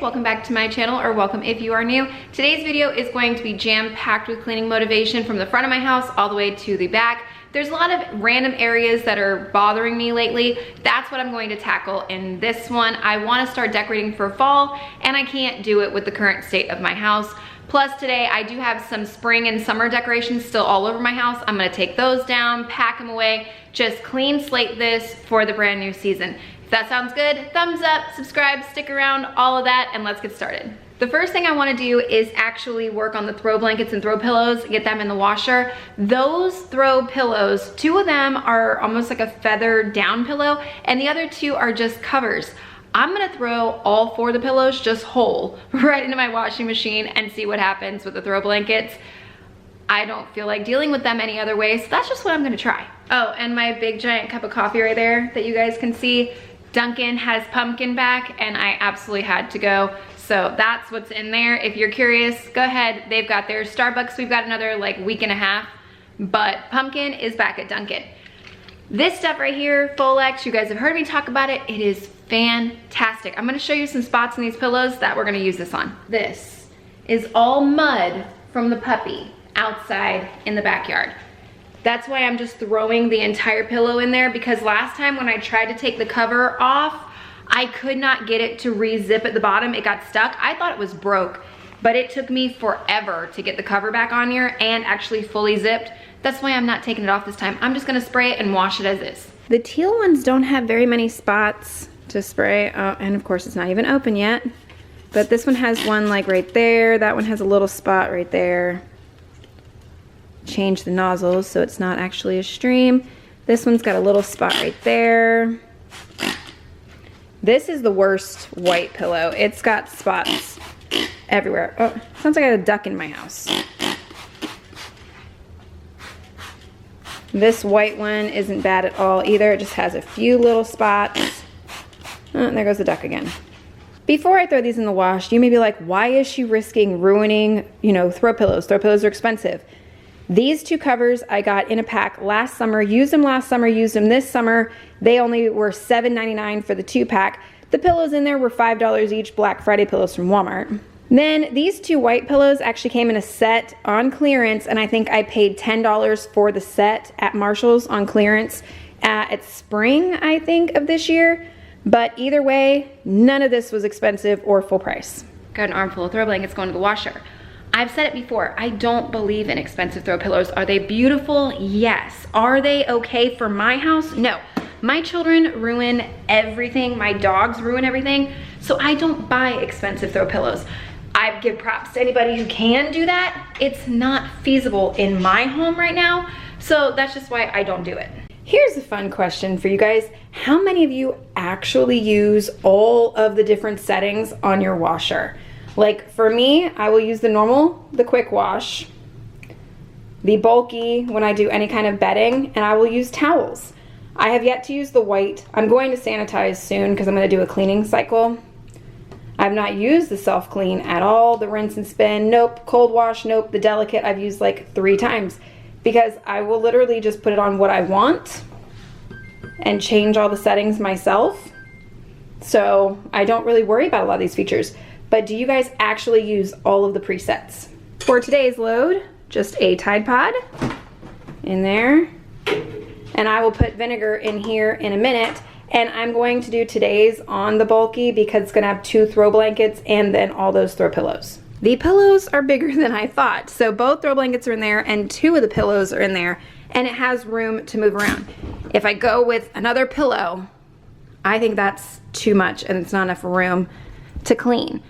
Welcome back to my channel, or welcome if you are new. Today's video is going to be jam-packed with cleaning motivation from the front of my house all the way to the back. There's a lot of random areas that are bothering me lately. That's what I'm going to tackle in this one. I want to start decorating for fall, and I can't do it with the current state of my house. Plus today I do have some spring and summer decorations still all over my house. I'm gonna take those down, pack them away, just clean slate this for the brand new season. If that sounds good, thumbs up, subscribe, stick around, all of that, and let's get started. The first thing I wanna do is actually work on the throw blankets and throw pillows, get them in the washer. Those throw pillows, 2 of them are almost like a feather down pillow, and the other 2 are just covers. I'm gonna throw all 4 of the pillows just whole right into my washing machine and see what happens with the throw blankets. I don't feel like dealing with them any other way, so that's just what I'm gonna try. Oh, and my big giant cup of coffee right there that you guys can see, Dunkin' has pumpkin back and I absolutely had to go. So that's what's in there. If you're curious, go ahead. They've got theirs. Starbucks, we've got another like week and a half, but pumpkin is back at Dunkin'. This stuff right here, Folex, you guys have heard me talk about it. It is fantastic. I'm gonna show you some spots in these pillows that we're gonna use this on. This is all mud from the puppy outside in the backyard. That's why I'm just throwing the entire pillow in there, because last time when I tried to take the cover off, I could not get it to re-zip at the bottom. It got stuck. I thought it was broke, but it took me forever to get the cover back on here and actually fully zipped. That's why I'm not taking it off this time. I'm just gonna spray it and wash it as is. The teal ones don't have very many spots to spray. Oh, and of course it's not even open yet. But this one has one like right there. That one has a little spot right there. Change the nozzles so it's not actually a stream. This one's got a little spot right there. This is the worst white pillow. It's got spots everywhere. Oh, sounds like I got a duck in my house. This white one isn't bad at all either. It just has a few little spots. Oh, and there goes the duck again. Before I throw these in the wash, you may be like, why is she risking ruining, throw pillows? Throw pillows are expensive. These 2 covers I got in a pack last summer, used them last summer, used them this summer. They only were $7.99 for the 2-pack. The pillows in there were $5 each, Black Friday pillows from Walmart. Then these 2 white pillows actually came in a set on clearance, and I think I paid $10 for the set at Marshall's on clearance at spring, I think, of this year. But either way, none of this was expensive or full price. Got an armful of throw blankets going to the washer. I've said it before, I don't believe in expensive throw pillows. Are they beautiful? Yes. Are they okay for my house? No. My children ruin everything. My dogs ruin everything. So I don't buy expensive throw pillows. I give props to anybody who can do that. It's not feasible in my home right now. So that's just why I don't do it. Here's a fun question for you guys. How many of you actually use all of the different settings on your washer? Like for me, I will use the normal, the quick wash, the bulky when I do any kind of bedding, and I will use towels. I have yet to use the white. I'm going to sanitize soon because I'm going to do a cleaning cycle. I've not used the self-clean at all, the rinse and spin, nope. Cold wash, nope. The delicate I've used like 3 times because I will literally just put it on what I want and change all the settings myself. So I don't really worry about a lot of these features. But do you guys actually use all of the presets? For today's load, just a Tide Pod in there. And I will put vinegar in here in a minute. And I'm going to do today's on the bulky because it's gonna have 2 throw blankets and then all those throw pillows. The pillows are bigger than I thought. So both throw blankets are in there and 2 of the pillows are in there, and it has room to move around. If I go with another pillow, I think that's too much and it's not enough room to clean.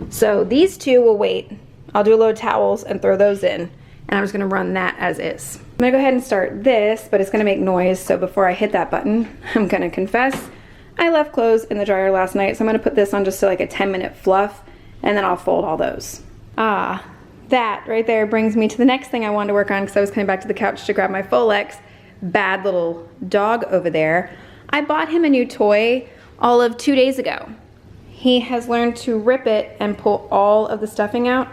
So these 2 will wait. I'll do a load of towels and throw those in, and I'm just gonna run that as is. I'm gonna go ahead and start this, but it's gonna make noise, so before I hit that button, I'm gonna confess, I left clothes in the dryer last night, so I'm gonna put this on just to like a 10-minute fluff, and then I'll fold all those. That right there brings me to the next thing I wanted to work on because I was coming back to the couch to grab my Folex. Bad little dog over there. I bought him a new toy all of 2 days ago. He has learned to rip it and pull all of the stuffing out.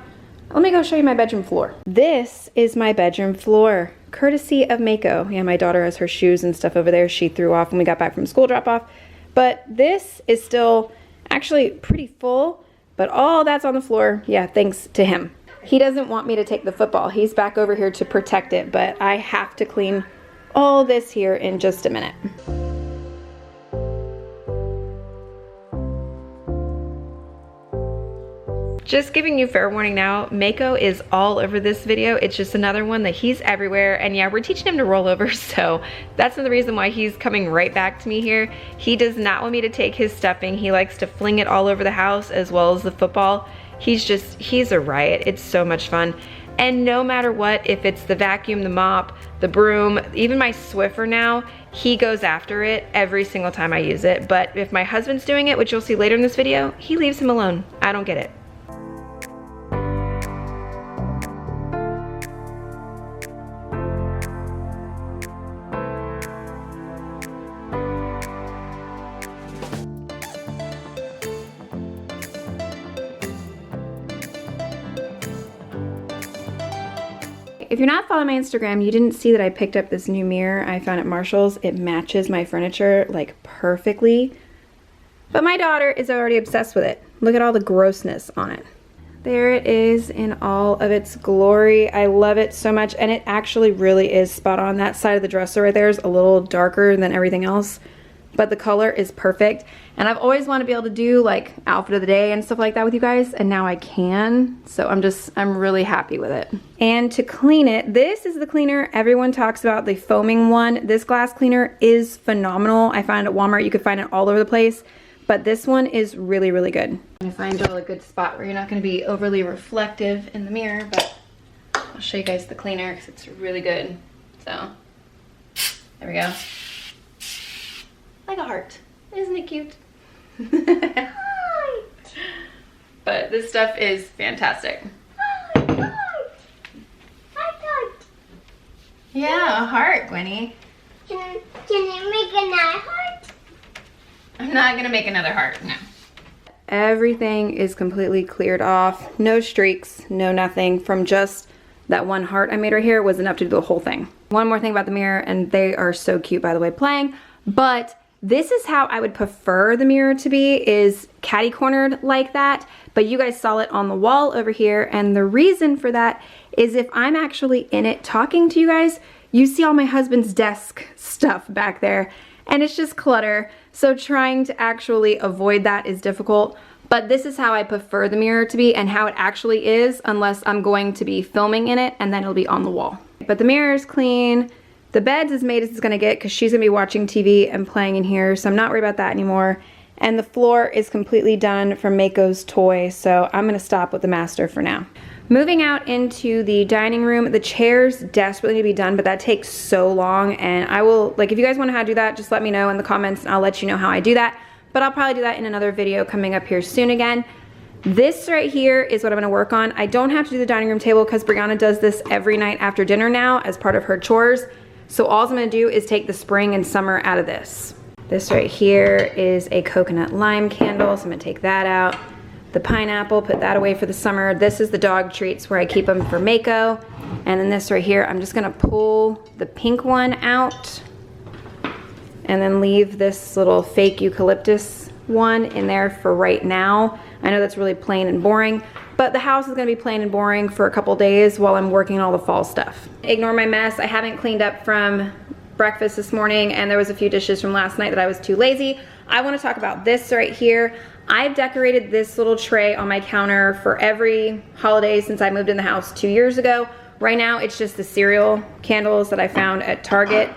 Let me go show you my bedroom floor. This is my bedroom floor, courtesy of Mako. Yeah, my daughter has her shoes and stuff over there she threw off when we got back from school drop off. But this is still actually pretty full, but all that's on the floor, yeah, thanks to him. He doesn't want me to take the football. He's back over here to protect it, but I have to clean all this here in just a minute. Just giving you fair warning now, Mako is all over this video. It's just another one that he's everywhere. And yeah, we're teaching him to roll over, so that's another reason why he's coming right back to me here. He does not want me to take his stuffing. He likes to fling it all over the house as well as the football. He's a riot. It's so much fun. And no matter what, if it's the vacuum, the mop, the broom, even my Swiffer now, he goes after it every single time I use it. But if my husband's doing it, which you'll see later in this video, he leaves him alone. I don't get it. If you're not following my Instagram, you didn't see that I picked up this new mirror I found at Marshall's. It matches my furniture like perfectly. But my daughter is already obsessed with it. Look at all the grossness on it. There it is in all of its glory. I love it so much, and it actually really is spot on. That side of the dresser right there is a little darker than everything else, but the color is perfect. And I've always wanted to be able to do like outfit of the day and stuff like that with you guys, and now I can. So I'm really happy with it. And to clean it, this is the cleaner everyone talks about, the foaming one. This glass cleaner is phenomenal. I found it at Walmart. You could find it all over the place, but this one is really, really good. I find a good spot where you're not gonna be overly reflective in the mirror, but I'll show you guys the cleaner because it's really good. So, there we go. Like a heart. Isn't it cute? But this stuff is fantastic. Yeah, a heart, Gwenny. Can you make another heart? I'm not gonna make another heart, no. Everything is completely cleared off. No streaks, no nothing. From just that one heart I made right here was enough to do the whole thing. One more thing about the mirror, and they are so cute, by the way, playing, but this is how I would prefer the mirror to be, is catty cornered like that, but you guys saw it on the wall over here, and the reason for that is if I'm actually in it talking to you guys, you see all my husband's desk stuff back there, and it's just clutter, so trying to actually avoid that is difficult, but this is how I prefer the mirror to be and how it actually is, unless I'm going to be filming in it, and then it'll be on the wall. But the mirror is clean. The bed's as made as it's gonna get because she's gonna be watching TV and playing in here, so I'm not worried about that anymore. And the floor is completely done from Mako's toy, so I'm gonna stop with the master for now. Moving out into the dining room, the chairs desperately need to be done, but that takes so long, and I will, like, if you guys wanna know how to do that, just let me know in the comments and I'll let you know how I do that. But I'll probably do that in another video coming up here soon again. This right here is what I'm gonna work on. I don't have to do the dining room table because Brianna does this every night after dinner now as part of her chores. So all I'm gonna do is take the spring and summer out of this. This right here is a coconut lime candle, so I'm gonna take that out. The pineapple, put that away for the summer. This is the dog treats where I keep them for Mako. And then this right here, I'm just gonna pull the pink one out and then leave this little fake eucalyptus one in there for right now. I know that's really plain and boring, but the house is gonna be plain and boring for a couple days while I'm working on all the fall stuff. Ignore my mess. I haven't cleaned up from breakfast this morning, and there was a few dishes from last night that I was too lazy. I wanna talk about this right here. I've decorated this little tray on my counter for every holiday since I moved in the house 2 years ago. Right now, it's just the cereal candles that I found at Target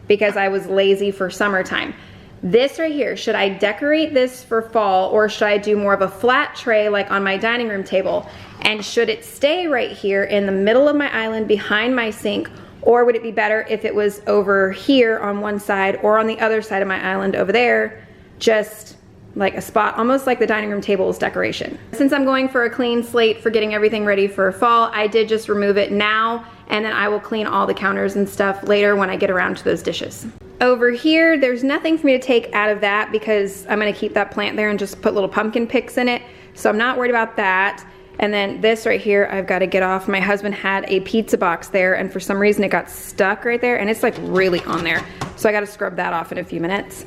because I was lazy for summertime. This right here, should I decorate this for fall, or should I do more of a flat tray like on my dining room table? And should it stay right here in the middle of my island behind my sink, or would it be better if it was over here on one side or on the other side of my island over there, just like a spot, almost like the dining room table's decoration? Since I'm going for a clean slate for getting everything ready for fall, I did just remove it now, and then I will clean all the counters and stuff later when I get around to those dishes. Over here, there's nothing for me to take out of that because I'm gonna keep that plant there and just put little pumpkin picks in it, so I'm not worried about that. And then this right here, I've got to get off. My husband had a pizza box there, and for some reason it got stuck right there, and it's like really on there. So I got to scrub that off in a few minutes.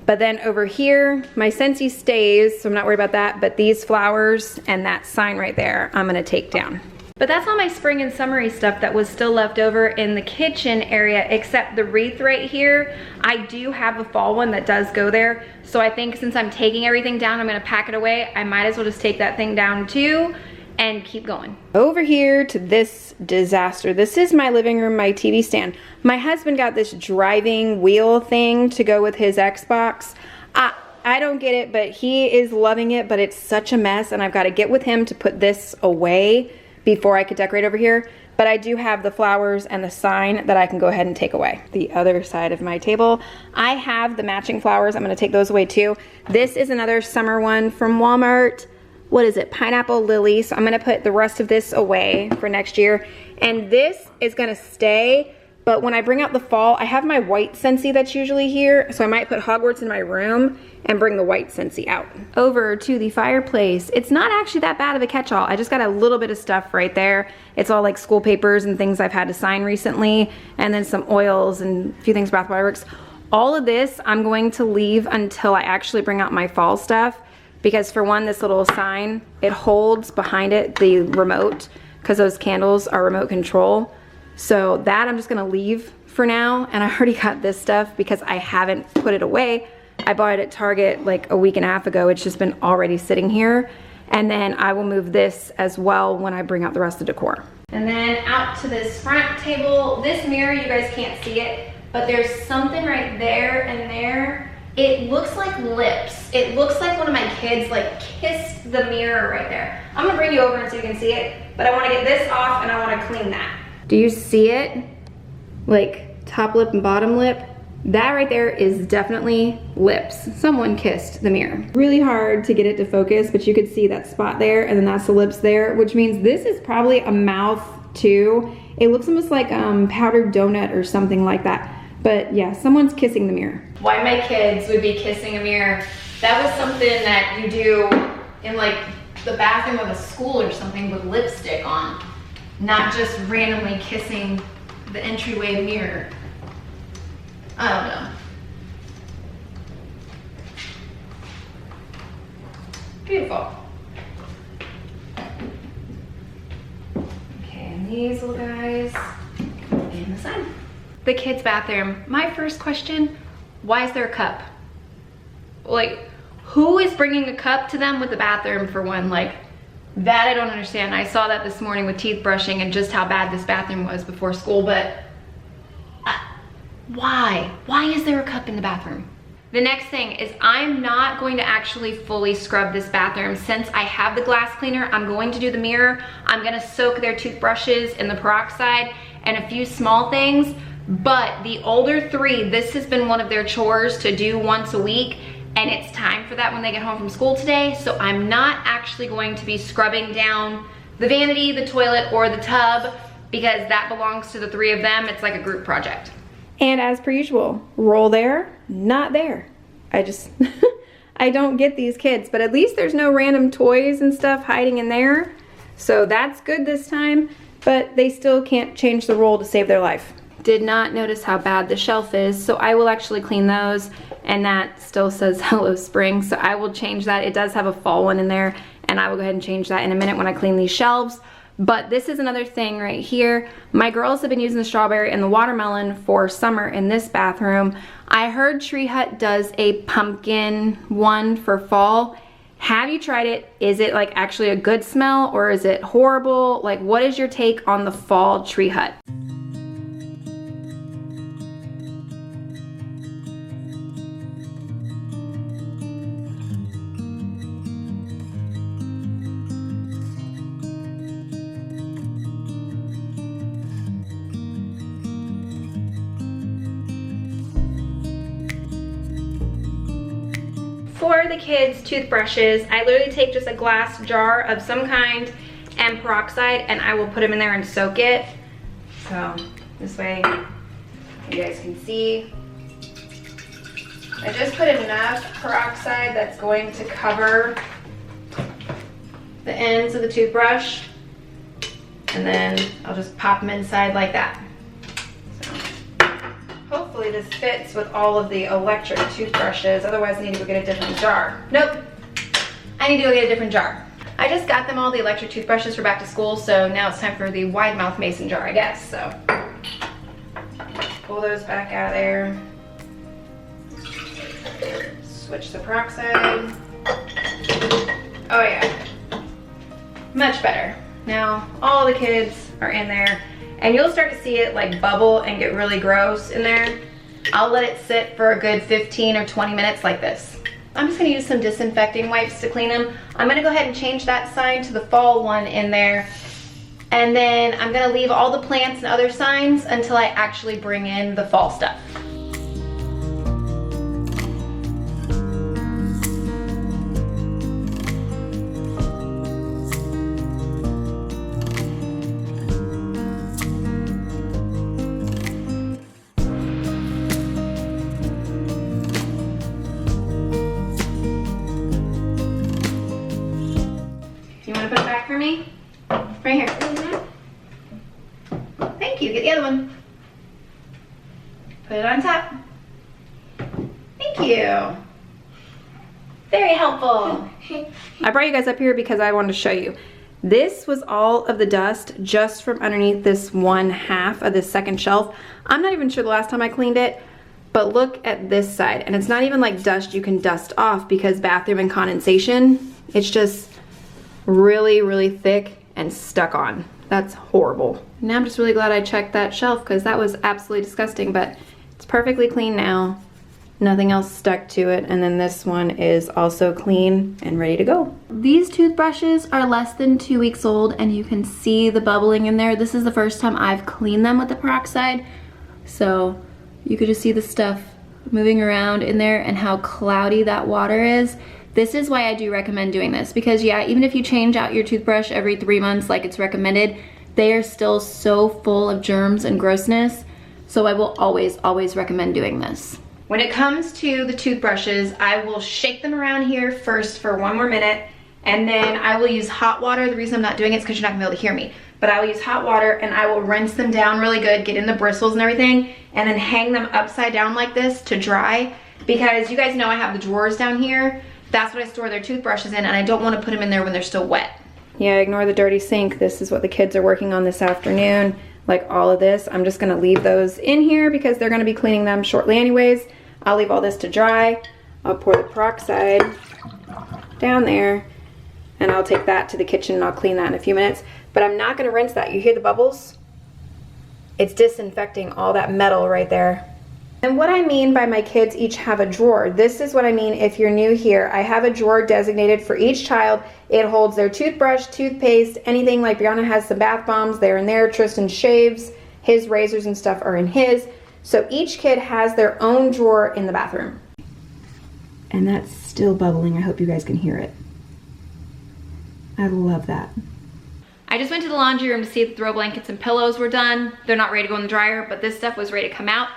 But then over here, my Scentsy stays, so I'm not worried about that. But these flowers and that sign right there, I'm gonna take down. But that's all my spring and summery stuff that was still left over in the kitchen area, except the wreath right here. I do have a fall one that does go there. So I think since I'm taking everything down, I'm gonna pack it away. I might as well just take that thing down too and keep going. Over here to this disaster. This is my living room, my TV stand. My husband got this driving wheel thing to go with his Xbox. I don't get it, but he is loving it, but it's such a mess, and I've got to get with him to put this away before I could decorate over here. But I do have the flowers and the sign that I can go ahead and take away. The other side of my table, I have the matching flowers. I'm gonna take those away too. This is another summer one from Walmart. What is it? Pineapple lily. So I'm gonna put the rest of this away for next year. And this is gonna stay, but when I bring out the fall, I have my white Scentsy that's usually here, so I might put Hogwarts in my room and bring the white Scentsy out. Over to the fireplace. It's not actually that bad of a catch-all. I just got a little bit of stuff right there. It's all like school papers and things I've had to sign recently, and then some oils and a few things Bath Body Works. All of this I'm going to leave until I actually bring out my fall stuff. Because for one, this little sign, it holds behind it the remote, because those candles are remote control. So that I'm just gonna leave for now. And I already got this stuff because I haven't put it away. I bought it at Target like a week and a half ago. It's just been already sitting here. And then I will move this as well when I bring out the rest of the decor. And then out to this front table. This mirror, you guys can't see it, but there's something right there and there. It looks like lips. It looks like one of my kids like kissed the mirror right there. I'm gonna bring you over and so you can see it, but I wanna get this off and I wanna clean that. Do you see it? Like top lip and bottom lip? That right there is definitely lips. Someone kissed the mirror. Really hard to get it to focus, but you could see that spot there, and then that's the lips there, which means this is probably a mouth too. It looks almost like powdered donut or something like that. But yeah, someone's kissing the mirror. Why my kids would be kissing a mirror. That was something that you do in like the bathroom of a school or something with lipstick on. Not just randomly kissing the entryway mirror. I don't know. Beautiful. Okay, and these little guys in the sun. The kids' bathroom. My first question, why is there a cup? Like, who is bringing a cup to them with the bathroom for one? Like, that I don't understand. I saw that this morning with teeth brushing and just how bad this bathroom was before school, but why? Why is there a cup in the bathroom? The next thing is I'm not going to actually fully scrub this bathroom. Since I have the glass cleaner, I'm going to do the mirror. I'm gonna soak their toothbrushes in the peroxide and a few small things. But the older three, this has been one of their chores to do once a week, and it's time for that when they get home from school today. So I'm not actually going to be scrubbing down the vanity, the toilet, or the tub, because that belongs to the three of them. It's like a group project. And as per usual, roll there, not there. I just, I don't get these kids, but at least there's no random toys and stuff hiding in there. So that's good this time, but they still can't change the roll to save their life. Did not notice how bad the shelf is, so I will actually clean those, and that still says Hello Spring, so I will change that. It does have a fall one in there, and I will go ahead and change that in a minute when I clean these shelves. But this is another thing right here. My girls have been using the strawberry and the watermelon for summer in this bathroom. I heard Tree Hut does a pumpkin one for fall. Have you tried it? Is it like actually a good smell, or is it horrible? Like, what is your take on the fall Tree Hut? For the kids' toothbrushes, I literally take just a glass jar of some kind and peroxide, and I will put them in there and soak it. So this way you guys can see. I just put enough peroxide that's going to cover the ends of the toothbrush, and then I'll just pop them inside like that. So hopefully this fits with all of the electric toothbrushes, otherwise I need to go get a different jar. Nope, I need to go get a different jar. I just got them all the electric toothbrushes for back to school, so now it's time for the wide mouth mason jar, I guess. So pull those back out of there. Switch the peroxide. Oh yeah, much better. Now all the kids are in there, and you'll start to see it like bubble and get really gross in there. I'll let it sit for a good 15 or 20 minutes like this. I'm just gonna use some disinfecting wipes to clean them. I'm gonna go ahead and change that sign to the fall one in there. And then I'm gonna leave all the plants and other signs until I actually bring in the fall stuff. You wanna put it back for me? Right here. Thank you, get the other one. Put it on top. Thank you. Very helpful. I brought you guys up here because I wanted to show you. This was all of the dust just from underneath this one half of this second shelf. I'm not even sure the last time I cleaned it, but look at this side. And it's not even like dust you can dust off because bathroom and condensation. It's just really, really thick and stuck on. That's horrible. Now I'm just really glad I checked that shelf because that was absolutely disgusting, but it's perfectly clean now. Nothing else stuck to it. And then this one is also clean and ready to go. These toothbrushes are less than 2 weeks old and you can see the bubbling in there. This is the first time I've cleaned them with the peroxide. So you could just see the stuff moving around in there and how cloudy that water is. This is why I do recommend doing this because yeah, even if you change out your toothbrush every 3 months like it's recommended, they are still so full of germs and grossness. So I will always, always recommend doing this. When it comes to the toothbrushes, I will shake them around here first for 1 more minute, and then I will use hot water. The reason I'm not doing it is because you're not gonna be able to hear me. But I will use hot water and I will rinse them down really good, get in the bristles and everything, and then hang them upside down like this to dry. Because you guys know I have the drawers down here. That's what I store their toothbrushes in, and I don't want to put them in there when they're still wet. Yeah, ignore the dirty sink. This is what the kids are working on this afternoon. Like all of this, I'm just gonna leave those in here because they're gonna be cleaning them shortly anyways. I'll leave all this to dry. I'll pour the peroxide down there, and I'll take that to the kitchen and I'll clean that in a few minutes. But I'm not gonna rinse that. You hear the bubbles? It's disinfecting all that metal right there. And what I mean by my kids each have a drawer, this is what I mean if you're new here. I have a drawer designated for each child. It holds their toothbrush, toothpaste, anything. Like Brianna has some bath bombs, they're in there. Tristan shaves, his razors and stuff are in his. So each kid has their own drawer in the bathroom. And that's still bubbling. I hope you guys can hear it. I love that. I just went to the laundry room to see if the throw blankets and pillows were done. They're not ready to go in the dryer, but this stuff was ready to come out.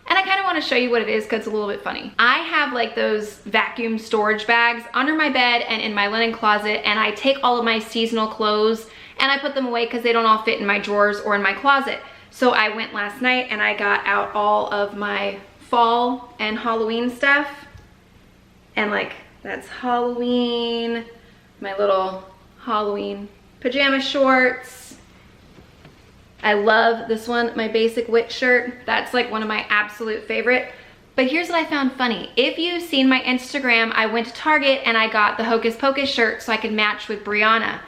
And I kind of want to show you what it is because it's a little bit funny. I have like those vacuum storage bags under my bed and in my linen closet, and I take all of my seasonal clothes and I put them away because they don't all fit in my drawers or in my closet. So I went last night and I got out all of my fall and Halloween stuff. And like, that's Halloween, my little Halloween pajama shorts. I love this one, my basic witch shirt. That's like one of my absolute favorite. But here's what I found funny. If you've seen my Instagram, I went to Target and I got the Hocus Pocus shirt so I could match with Brianna.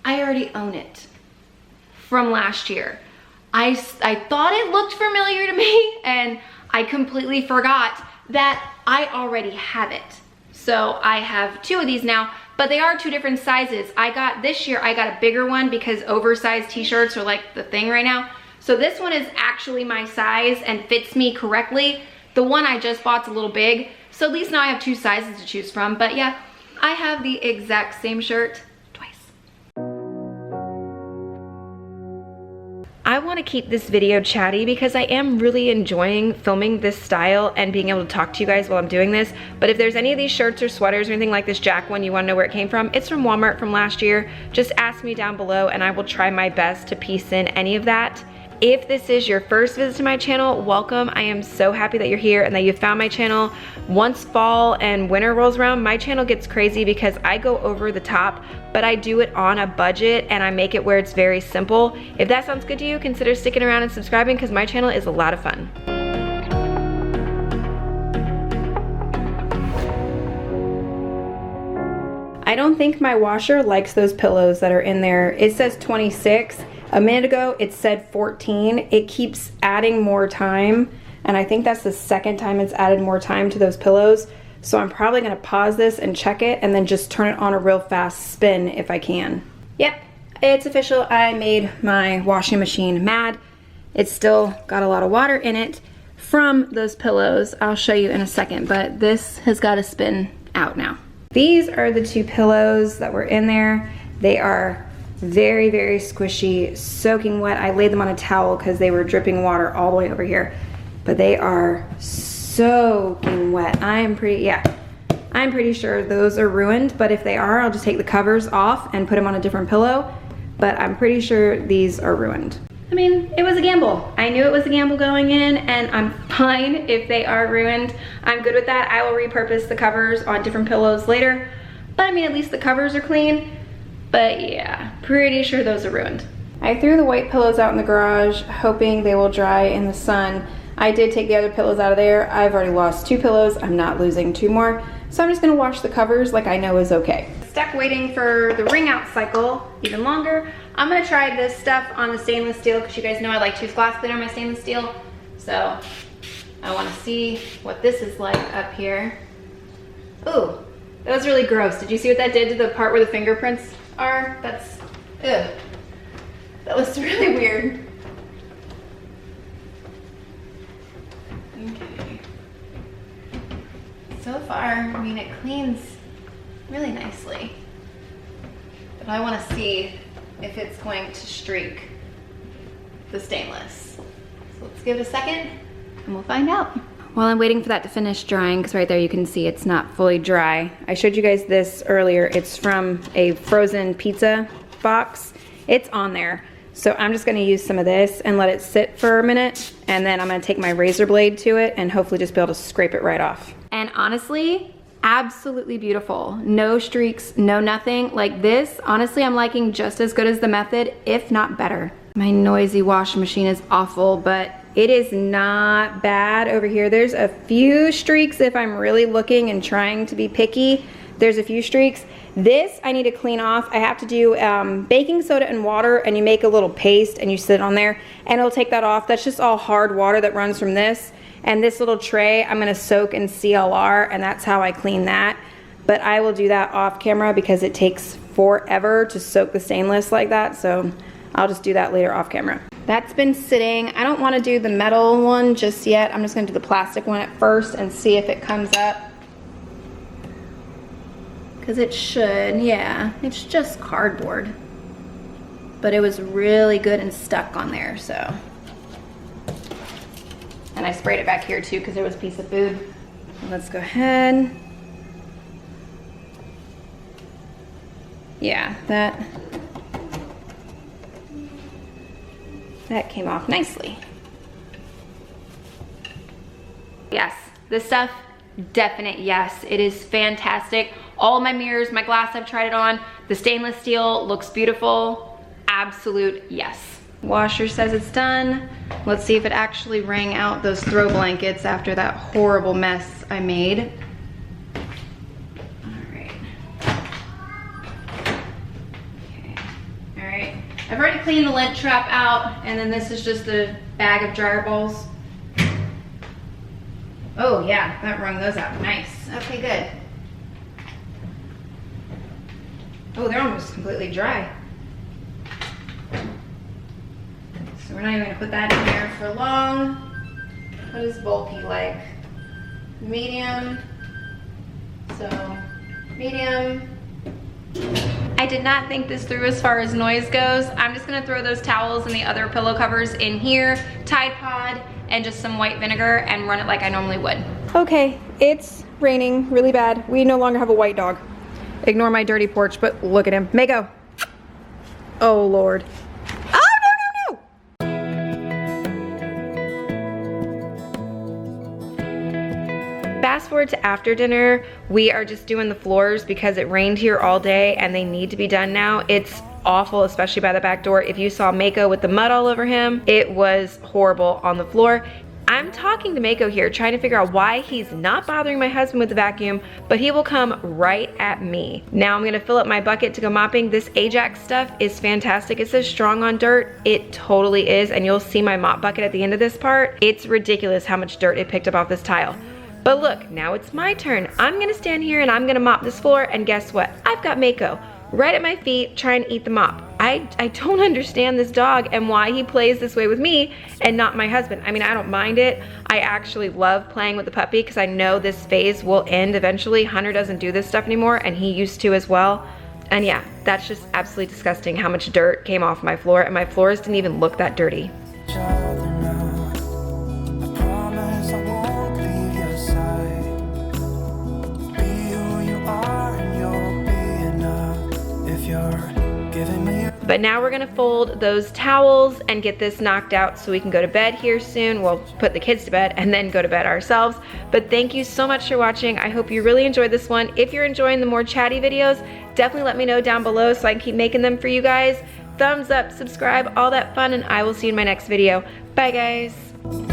I already own it from last year. I thought it looked familiar to me and I completely forgot that I already have it. So I have 2 of these now, but they are 2 different sizes. This year I got a bigger one because oversized t-shirts are like the thing right now. So this one is actually my size and fits me correctly. The one I just bought's a little big. So at least now I have 2 sizes to choose from. But yeah, I have the exact same shirt twice. I want to keep this video chatty because I am really enjoying filming this style and being able to talk to you guys while I'm doing this. But if there's any of these shirts or sweaters or anything like this Jack one, you want to know where it came from, it's from Walmart from last year. Just ask me down below and I will try my best to piece in any of that. If this is your first visit to my channel, welcome. I am so happy that you're here and that you found my channel. Once fall and winter rolls around, my channel gets crazy because I go over the top, but I do it on a budget and I make it where it's very simple. If that sounds good to you, consider sticking around and subscribing because my channel is a lot of fun. I don't think my washer likes those pillows that are in there. It says 26. A minute ago, it said 14. It keeps adding more time, and I think that's the second time it's added more time to those pillows. So I'm probably gonna pause this and check it, and then just turn it on a real fast spin if I can. Yep, it's official. I made my washing machine mad. It's still got a lot of water in it from those pillows. I'll show you in a second, but this has got to spin out now. These are the two pillows that were in there. They are very, very squishy, soaking wet. I laid them on a towel because they were dripping water all the way over here, but they are soaking wet. I'm pretty sure those are ruined, but if they are, I'll just take the covers off and put them on a different pillow, but I'm pretty sure these are ruined. I mean, it was a gamble. I knew it was a gamble going in, and I'm fine if they are ruined. I'm good with that. I will repurpose the covers on different pillows later, but I mean, at least the covers are clean. But yeah, pretty sure those are ruined. I threw the white pillows out in the garage, hoping they will dry in the sun. I did take the other pillows out of there. I've already lost 2 pillows. I'm not losing 2 more. So I'm just gonna wash the covers like I know is okay. Stuck waiting for the wring out cycle even longer. I'm gonna try this stuff on the stainless steel because you guys know I like to use glass cleaner on my stainless steel. So I wanna see what this is like up here. Ooh, that was really gross. Did you see what that did to the part where the fingerprints are? That's, ugh. That was really weird. Okay. So far, I mean, it cleans really nicely. But I want to see if it's going to streak the stainless. So let's give it a second and we'll find out. While I'm waiting for that to finish drying, because right there you can see it's not fully dry. I showed you guys this earlier. It's from a frozen pizza box. It's on there. So I'm just gonna use some of this and let it sit for a minute, and then I'm gonna take my razor blade to it and hopefully just be able to scrape it right off. And honestly, absolutely beautiful. No streaks, no nothing. Like this, honestly, I'm liking just as good as the method, if not better. My noisy washing machine is awful, but it is not bad over here. There's a few streaks if I'm really looking and trying to be picky. There's a few streaks. This I need to clean off. I have to do baking soda and water, and you make a little paste and you sit it on there and it'll take that off. That's just all hard water that runs from this. And this little tray I'm gonna soak in CLR, and that's how I clean that. But I will do that off camera because it takes forever to soak the stainless like that. So I'll just do that later off camera. That's been sitting. I don't want to do the metal one just yet. I'm just going to do the plastic one at first and see if it comes up. Because it should, yeah. It's just cardboard. But it was really good and stuck on there, so. And I sprayed it back here too because there was a piece of food. Let's go ahead. Yeah, that came off nicely. Yes, this stuff, definite yes. It is fantastic. All my mirrors, my glass, I've tried it on. The stainless steel looks beautiful. Absolute yes. Washer says it's done. Let's see if it actually wrung out those throw blankets after that horrible mess I made. I've already cleaned the lint trap out, and then this is just a bag of dryer balls. Oh yeah, that wrung those out. Nice. Okay, good. Oh, they're almost completely dry. So we're not even gonna put that in there for long. What is bulky like? Medium. So, medium. I did not think this through as far as noise goes. I'm just gonna throw those towels and the other pillow covers in here, Tide Pod, and just some white vinegar and run it like I normally would. Okay, it's raining really bad. We no longer have a white dog. Ignore my dirty porch, but look at him. Mako. Oh, Lord. Oh, no, no, no! Fast forward to after dinner, we are just doing the floors because it rained here all day and they need to be done now. It's awful, especially by the back door. If you saw Mako with the mud all over him, it was horrible on the floor. I'm talking to Mako here, trying to figure out why he's not bothering my husband with the vacuum, but he will come right at me. Now I'm gonna fill up my bucket to go mopping. This Ajax stuff is fantastic. It says strong on dirt. It totally is, and you'll see my mop bucket at the end of this part. It's ridiculous how much dirt it picked up off this tile. But look, now it's my turn. I'm gonna stand here and I'm gonna mop this floor, and guess what? I've got Mako right at my feet trying to eat the mop. I don't understand this dog and why he plays this way with me and not my husband. I mean, I don't mind it. I actually love playing with the puppy because I know this phase will end eventually. Hunter doesn't do this stuff anymore, and he used to as well. And yeah, that's just absolutely disgusting how much dirt came off my floor, and my floors didn't even look that dirty. But now we're gonna fold those towels and get this knocked out so we can go to bed here soon. We'll put the kids to bed and then go to bed ourselves. But thank you so much for watching. I hope you really enjoyed this one. If you're enjoying the more chatty videos, definitely let me know down below so I can keep making them for you guys. Thumbs up, subscribe, all that fun, and I will see you in my next video. Bye, guys.